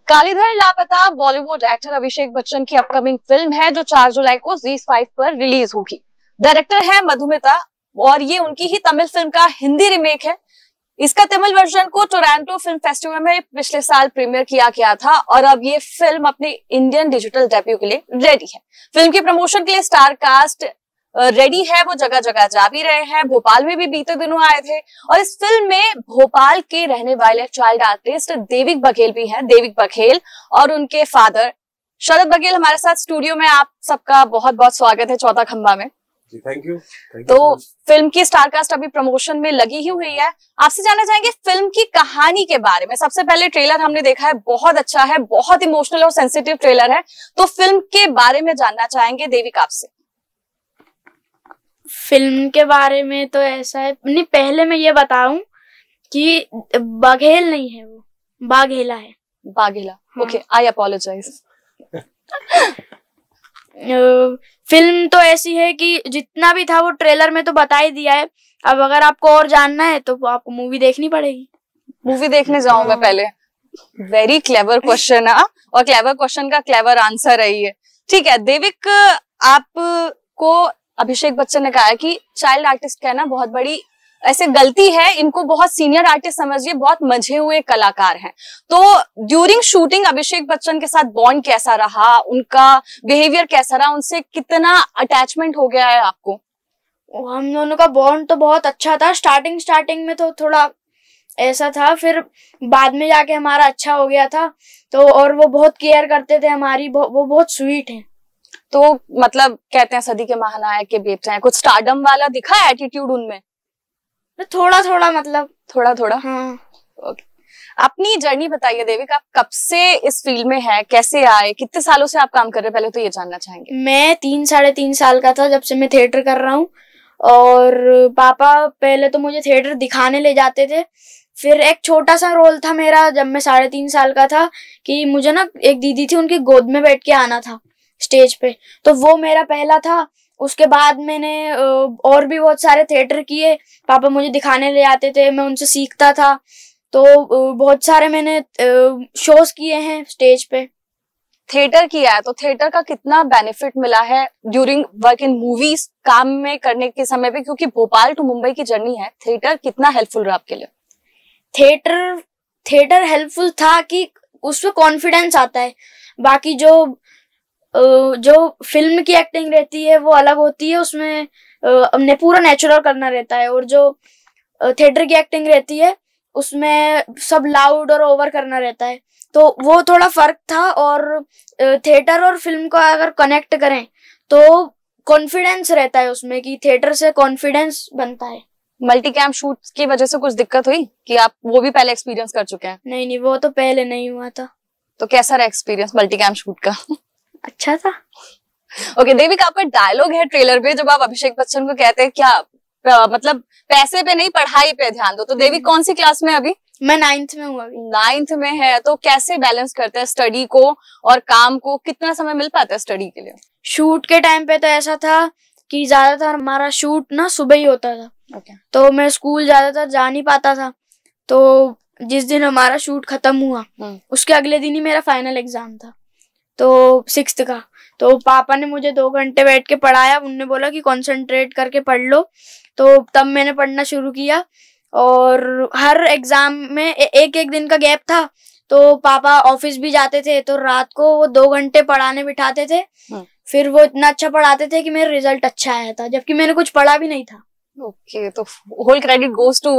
कालीधर लापता बॉलीवुड एक्टर अभिषेक बच्चन की upcoming film है जो 4 जुलाई को ZEE5 पर रिलीज होगी। डायरेक्टर है मधुमिता और ये उनकी ही तमिल फिल्म का हिंदी रिमेक है। इसका तमिल वर्जन को टोरंटो फिल्म फेस्टिवल में पिछले साल प्रीमियर किया गया था और अब ये फिल्म अपने इंडियन डिजिटल डेब्यू के लिए रेडी है। फिल्म की प्रमोशन के लिए स्टार कास्ट रेडी है, वो जगह जगह जा भी रहे हैं। भोपाल में भी बीते दिनों आए थे और इस फिल्म में भोपाल के रहने वाले चाइल्ड आर्टिस्ट देविक बघेल भी हैं। देविक बघेल और उनके फादर शरद बघेल हमारे साथ स्टूडियो में। आप सबका बहुत बहुत स्वागत है चौथा खंबा में। Thank you. तो फिल्म की स्टारकास्ट अभी प्रमोशन में लगी ही हुई है। आपसे जानना चाहेंगे फिल्म की कहानी के बारे में। सबसे पहले ट्रेलर हमने देखा है, बहुत अच्छा है, बहुत इमोशनल और सेंसिटिव ट्रेलर है, तो फिल्म के बारे में जानना चाहेंगे देविक आपसे। फिल्म के बारे में तो ऐसा है, नहीं पहले मैं ये बताऊं कि बघेल नहीं है, वो बाघेला है। बाघेला, ओके, आई अपोलोजाइज। फिल्म तो ऐसी है कि जितना भी था वो ट्रेलर में तो बता ही दिया है। अब अगर आपको और जानना है तो आपको मूवी देखनी पड़ेगी। मूवी देखने जाऊं मैं पहले? वेरी क्लेवर क्वेश्चन है और क्लेवर क्वेश्चन का क्लेवर आंसर है ये। ठीक है देविक, आपको अभिषेक बच्चन ने कहा है कि चाइल्ड आर्टिस्ट कहना बहुत बड़ी ऐसे गलती है, इनको बहुत सीनियर आर्टिस्ट समझिए, बहुत मंझे हुए कलाकार हैं। तो ड्यूरिंग शूटिंग अभिषेक बच्चन के साथ बॉन्ड कैसा रहा, उनका बिहेवियर कैसा रहा, उनसे कितना अटैचमेंट हो गया है आपको? हम दोनों का बॉन्ड तो बहुत अच्छा था। स्टार्टिंग में तो थोड़ा ऐसा था, फिर बाद में जाके हमारा अच्छा हो गया था। तो और वो बहुत केयर करते थे हमारी, वो बहुत स्वीट है। तो मतलब कहते हैं सदी के महानायक के बेटे हैं, कुछ स्टारडम वाला दिखा है एटीट्यूड उनमें? थोड़ा थोड़ा, मतलब थोड़ा थोड़ा। हाँ। ओके, अपनी जर्नी बताइए देविक, आप कब से इस फील्ड में हैं, कैसे आए, कितने सालों से आप काम कर रहे हैं, पहले तो ये जानना चाहेंगे। मैं 3-3.5 साल का था जब से मैं थिएटर कर रहा हूँ। और पापा पहले तो मुझे थिएटर दिखाने ले जाते थे। फिर एक छोटा सा रोल था मेरा जब मैं 3.5 साल का था, कि मुझे ना एक दीदी थी, उनकी गोद में बैठ के आना था स्टेज पे, तो वो मेरा पहला था। उसके बाद मैंने और भी बहुत सारे थिएटर किए। पापा मुझे दिखाने ले आते थे, मैं उनसे सीखता था। तो बहुत सारे मैंने शोज किए हैं स्टेज पे। थिएटर किया है तो थिएटर का कितना बेनिफिट मिला है ड्यूरिंग वर्क इन मूवीज, काम में करने के समय पे, क्योंकि भोपाल टू मुंबई की जर्नी है, थिएटर कितना हेल्पफुल रहा आपके लिए? थिएटर हेल्पफुल था कि उसमें कॉन्फिडेंस आता है। बाकी जो फिल्म की एक्टिंग रहती है वो अलग होती है, उसमें हमने पूरा नेचुरल करना रहता है। और जो थिएटर की एक्टिंग रहती है उसमें सब लाउड और ओवर करना रहता है, तो वो थोड़ा फर्क था। और थिएटर और फिल्म को अगर कनेक्ट करें तो कॉन्फिडेंस रहता है उसमें, कि थिएटर से कॉन्फिडेंस बनता है। मल्टी कैम शूट की वजह से कुछ दिक्कत हुई कि आप वो भी पहले एक्सपीरियंस कर चुके हैं? नहीं, वो तो पहले नहीं हुआ था। तो कैसा रहा एक्सपीरियंस मल्टी कैम शूट का? अच्छा था। ओके देविक, आपका डायलॉग है ट्रेलर पे जब आप अभिषेक बच्चन को कहते हैं क्या मतलब पैसे पे नहीं पढ़ाई पे ध्यान दो, तो देविक कौन सी क्लास में अभी? मैं 9th में हूँ अभी। 9th में है, तो कैसे बैलेंस करते हैं स्टडी को और काम को? कितना समय मिल पाता है स्टडी के लिए? शूट के टाइम पे तो ऐसा था कि ज्यादातर हमारा शूट ना सुबह ही होता था। तो मैं स्कूल ज्यादातर जा नहीं पाता था। तो जिस दिन हमारा शूट खत्म हुआ उसके अगले दिन ही मेरा फाइनल एग्जाम था, तो 6th का। तो पापा ने मुझे 2 घंटे बैठ के पढ़ाया। उन्होंने बोला कि कंसंट्रेट करके पढ़ लो, तो तब मैंने पढ़ना शुरू किया। और हर एग्जाम में एक दिन का गैप था, तो पापा ऑफिस भी जाते थे, तो रात को वो 2 घंटे पढ़ाने बिठाते थे। फिर वो इतना अच्छा पढ़ाते थे कि मेरा रिजल्ट अच्छा आया था, जबकि मैंने कुछ पढ़ा भी नहीं था। ओके, तो whole credit goes to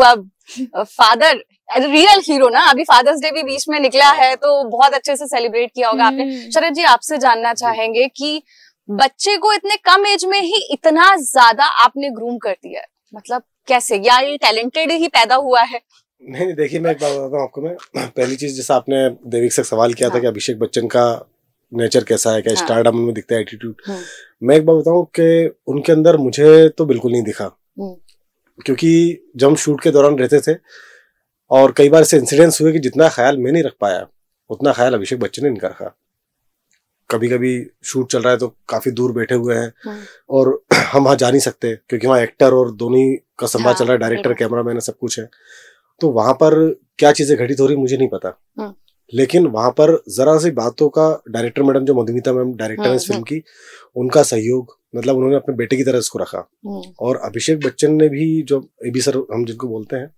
father, real hero ना। अभी फादर्स डे भी बीच में निकला है, तो बहुत अच्छे से सेलिब्रेट किया होगा आपने। शरद जी, आपसे जानना चाहेंगे कि बच्चे को इतने कम एज में ही इतना ज्यादा आपने ग्रूम कर दिया है, मतलब कैसे? या ये टैलेंटेड ही पैदा हुआ है? नहीं, देखिए मैं एक बात बताता हूँ आपको। मैं पहली चीज, जैसा आपने देविक से सवाल किया था कि अभिषेक बच्चन का नेचर कैसा है, क्या स्टारडम में दिखता है, एटीट्यूड, मैं एक बात बताऊं कि उनके अंदर मुझे तो बिल्कुल नहीं दिखा। क्योंकि जब हम शूट के दौरान रहते थे और कई बार ऐसे इंसिडेंट्स हुए कि जितना ख्याल मैं नहीं रख पाया उतना ख्याल अभिषेक बच्चन ने इनका रखा। कभी कभी शूट चल रहा है तो काफी दूर बैठे हुए हैं और हम वहां जा नहीं सकते क्योंकि वहाँ एक्टर और दोनों का संवाद चल रहा है, डायरेक्टर, कैमरामैन, सब कुछ है। तो वहां पर क्या चीजें घटित हो रही मुझे नहीं पता, लेकिन वहां पर जरा सी बातों का डायरेक्टर मैडम जो मधुमिता मैम डायरेक्टर है इस फिल्म की, उनका सहयोग, मतलब उन्होंने अपने बेटे की तरह इसको रखा। और अभिषेक बच्चन ने भी, जो एबी सर हम जिनको बोलते हैं,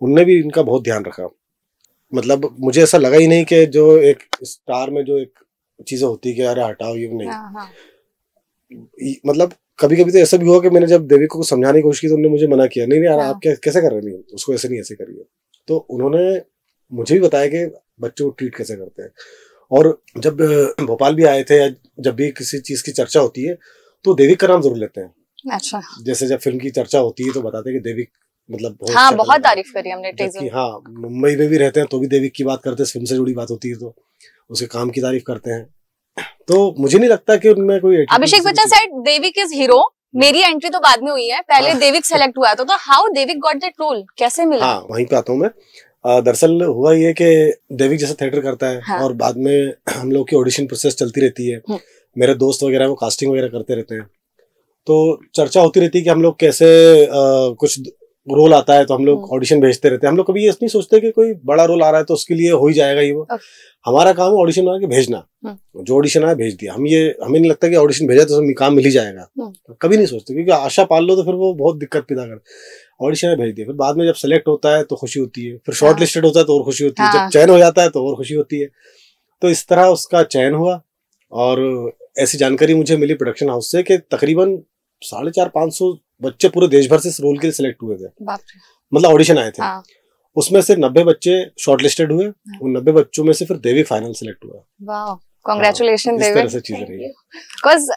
उनने भी इनका बहुत ध्यान रखा। मतलब मुझे ऐसा लगा ही नहीं कि जो एक स्टार में जो एक चीजें होती है कि अरे हटाओ ये नहीं। मतलब कभी कभी तो ऐसा भी हुआ कि मैंने जब देविका को समझाने की कोशिश की तो उन्होंने मुझे मना किया, नहीं यार आप कैसे कर रहे हैं, उसको ऐसे नहीं ऐसे करिए। तो उन्होंने मुझे भी बताया कि बच्चों को ट्रीट कैसे करते हैं। और जब भोपाल भी आए थे, जब भी किसी चीज की चर्चा होती है तो देविक का नाम जरूर लेते हैं। अच्छा। जैसे जब फिल्म की चर्चा होती है तो बताते हैं कि देविक मतलब बहुत, हाँ, बहुत तारीफ करी हमने टीजर। हाँ, मुंबई में भी रहते हैं तो भी देविक की बात करते हैं, फिल्म से जुड़ी बात होती है तो उसके काम की तारीफ करते हैं। तो मुझे नहीं लगता कि उनमें कोई, Abhishek Bachchan side Devik is hero, मेरी एंट्री तो बाद में हुई है, पहले देविक सेलेक्ट हुआ था, तो how Devik got that role, कैसे मिला? हाँ, वहीं पे आता हूँ मैं। दरअसल हुआ ये कि देविक जैसे थिएटर करता है, हाँ। और बाद में हम लोग की ऑडिशन प्रोसेस चलती रहती है, मेरे दोस्त वगैरह वो कास्टिंग वगैरह करते रहते हैं, तो चर्चा होती रहती है कि हम लोग कैसे कुछ रोल आता है तो हम लोग ऑडिशन भेजते रहते हैं। हम लोग कभी ये नहीं सोचते कि कोई बड़ा रोल आ रहा है तो उसके लिए हो ही जाएगा ये वो। हमारा काम है ऑडिशन बना के भेजना, जो ऑडिशन आया भेज दिया। हमें नहीं लगता कि ऑडिशन भेजा तो काम मिल ही जाएगा, कभी नहीं सोचते, क्योंकि आशा पाल लो तो फिर वो बहुत दिक्कत पैदा कर। ऑडिशन भेज दिया, फिर बाद में जब सेलेक्ट होता है तो खुशी होती है, फिर शॉर्ट लिस्टेड होता है तो और खुशी होती है, जब चयन हो जाता है तो और खुशी होती है। तो इस तरह उसका चयन हुआ और ऐसी जानकारी मुझे मिली प्रोडक्शन हाउस से कि तकरीबन 450-500 बच्चे पूरे देश भर से इस रोल के लिए सिलेक्ट हुए थे, मतलब ऑडिशन आए थे। उसमें से 90 बच्चे शॉर्ट लिस्टेड हुए, उन 90 बच्चों में से फिर देविक फाइनल सिलेक्ट हुआ। वाह, कांग्रेचुलेशन देविक। इस तरह से चीजें रही। बिकॉज़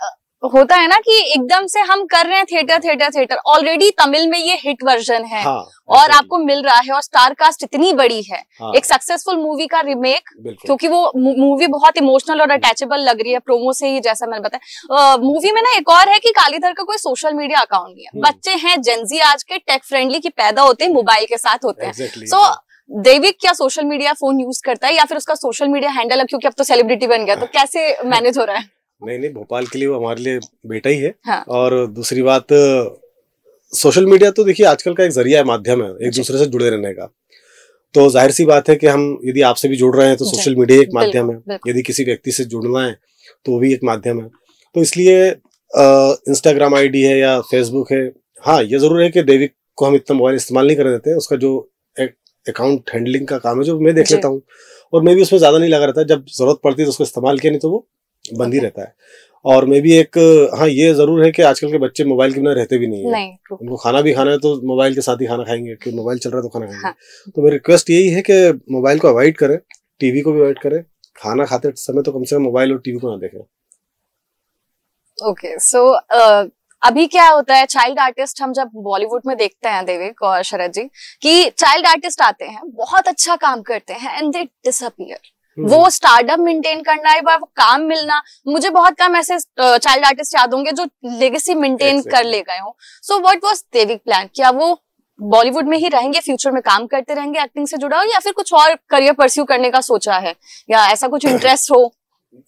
होता है ना कि एकदम से हम कर रहे हैं थिएटर, ऑलरेडी तमिल में ये हिट वर्जन है, और आपको मिल रहा है, और स्टार कास्ट इतनी बड़ी है, एक सक्सेसफुल मूवी का रिमेक, क्योंकि वो मूवी बहुत इमोशनल और अटैचेबल लग रही है प्रोमो से ही, जैसा मैंने बताया। मूवी में ना एक और है कि कालीधर का कोई सोशल मीडिया अकाउंट नहीं है, बच्चे हैं जेनजी आज के, टेक फ्रेंडली की पैदा होते हैं, मोबाइल के साथ होते हैं। सो देविक क्या सोशल मीडिया फोन यूज करता है या फिर उसका सोशल मीडिया हैंडल है, क्योंकि अब तो सेलिब्रिटी बन गया, तो कैसे मैनेज हो रहा है? नहीं, भोपाल के लिए वो हमारे लिए बेटा ही है। हाँ। और दूसरी बात, सोशल मीडिया तो देखिए आजकल का एक जरिया है, माध्यम है एक दूसरे से जुड़े रहने का। तो जाहिर सी बात है कि हम यदि आपसे भी जुड़ रहे हैं तो सोशल मीडिया एक माध्यम है, यदि किसी व्यक्ति से जुड़ना है तो वो भी एक माध्यम है। तो इसलिए इंस्टाग्राम आईडी है या फेसबुक है, हाँ ये जरूर है कि देविक को हम इतना मोबाइल इस्तेमाल नहीं कर देते हैं, उसका जो अकाउंट हैंडलिंग का काम है जो मैं देख लेता हूँ, और मैं भी उसमें ज्यादा नहीं लगा रहता, जब जरूरत पड़ती है तो उसको इस्तेमाल किया, नहीं तो वो बंद ही रहता है। और मैं भी एक, हाँ ये जरूर है कि आजकल के बच्चे मोबाइल के बिना रहते भी नहीं है, उनको खाना भी खाना है तो मोबाइल के साथ ही खाना खाएंगे, कि मोबाइल चल रहा है तो खाना खाएंगे। हाँ। तो मेरी रिक्वेस्ट यही है कि मोबाइल को अवॉइड करें, टीवी को भी अवॉइड करें, खाना खाते समय तो कम से कम मोबाइल और टीवी को ना देखें। ओके, सो अभी क्या होता है, चाइल्ड आर्टिस्ट हम जब बॉलीवुड में देखते हैं देविक और शरद जी, कि चाइल्ड आर्टिस्ट आते हैं, बहुत अच्छा काम करते हैं, एंड दे डिसअपीयर। वो स्टारडम मेंटेन करना है, वो काम मिलना, मुझे बहुत कम ऐसे चाइल्ड आर्टिस्ट याद होंगे जो लेगेसी मेंटेन कर ले गए हो। So what was Devik plan? क्या वो बॉलीवुड में ही रहेंगे, फ्यूचर में काम करते रहेंगे एक्टिंग से जुड़ा हो, या फिर कुछ और करियर परस्यू करने का सोचा है, या ऐसा कुछ इंटरेस्ट हो?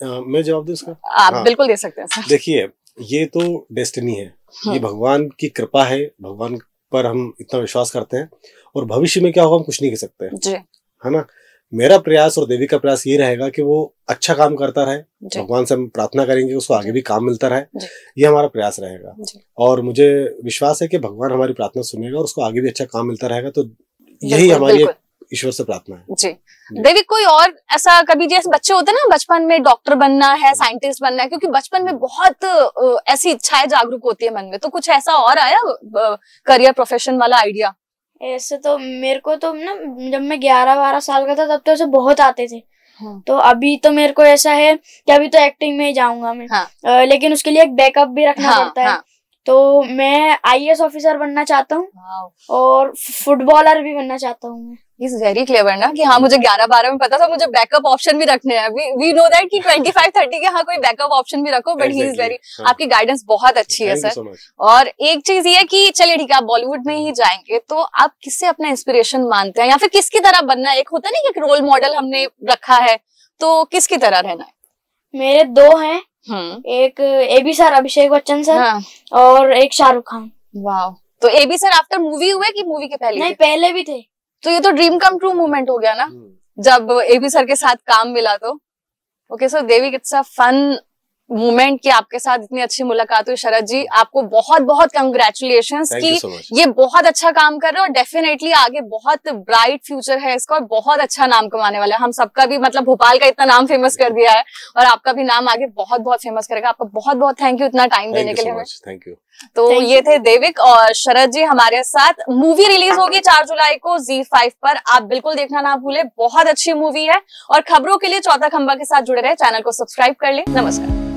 मैं जवाब दूं इसका? आप बिल्कुल दे सकते हैं सर। देखिए, ये तो डेस्टिनी है, ये भगवान की कृपा है, भगवान पर हम इतना विश्वास करते हैं, और भविष्य में क्या होगा हम कुछ नहीं कह सकते जी, है ना। मेरा प्रयास और देवी का प्रयास ये रहेगा कि वो अच्छा काम करता रहे, भगवान से हम प्रार्थना करेंगे उसको आगे भी काम मिलता रहे, ये हमारा प्रयास रहेगा। और मुझे विश्वास है कि भगवान हमारी प्रार्थना सुनेगा और उसको आगे भी अच्छा काम मिलता रहेगा, तो यही हमारी ईश्वर से प्रार्थना है जी। देविक, कोई और ऐसा कभी, जैसे बच्चे होते हैं ना, बचपन में डॉक्टर बनना है, साइंटिस्ट बनना है, क्योंकि बचपन में बहुत ऐसी इच्छाएं जागरूक होती है मन में, तो कुछ ऐसा और आया करियर प्रोफेशन वाला आइडिया? ऐसे तो मेरे को तो ना, जब मैं 11-12 साल का था तब तो ऐसे बहुत आते थे। तो अभी तो मेरे को ऐसा है कि अभी तो एक्टिंग में ही जाऊंगा मैं, लेकिन उसके लिए एक बैकअप भी रखना पड़ता है। तो मैं IAS ऑफिसर बनना चाहता हूँ और फुटबॉलर भी बनना चाहता हूँ। He's very clever ना, कि हाँ मुझे 11-12 में पता था, मुझे बैकअप ऑप्शन भी रखने हैं। We know that कि 25-30 के हाँ कोई बैकअप ऑप्शन भी रखो, बट he is very, आपकी गाइडेंस बहुत अच्छी है सर। और एक चीज ये कि चलिए ठीक है, आप बॉलीवुड में ही जाएंगे, तो आप किससे अपना इंस्पिरेशन मानते हैं, या फिर किसकी तरह बनना है? एक होता नहीं कि रोल मॉडल हमने रखा है, तो किसकी तरह रहना है? मेरे 2 हैं, एक AB sir, Abhishek Bachchan sir, और एक शाहरुख खान। वाह, तो AB सर आफ्टर मूवी हुए कि मूवी के पहले? नहीं, पहले भी थे। तो ये तो ड्रीम कम ट्रू मूवमेंट हो गया ना। जब एबी सर के साथ काम मिला तो okay so Devik, it's a fun moment कि आपके साथ इतनी अच्छी मुलाकात हुई। शरद जी, आपको बहुत बहुत कंग्रेचुलेशंस कि ये बहुत अच्छा काम कर रहे हो और डेफिनेटली आगे बहुत ब्राइट फ्यूचर है इसका और बहुत अच्छा नाम कमाने वाला है। हम सबका भी मतलब भोपाल का इतना नाम फेमस कर दिया है और आपका भी नाम आगे बहुत बहुत फेमस करेगा। आपका बहुत बहुत थैंक यू इतना टाइम देने के लिए। Thank you. तो ये थे देविक और शरद जी हमारे साथ। मूवी रिलीज होगी 4 जुलाई को ZEE5 पर, आप बिल्कुल देखना ना भूले, बहुत अच्छी मूवी है। और खबरों के लिए चौथा खंबा के साथ जुड़े रहे, चैनल को सब्सक्राइब कर ले। नमस्कार।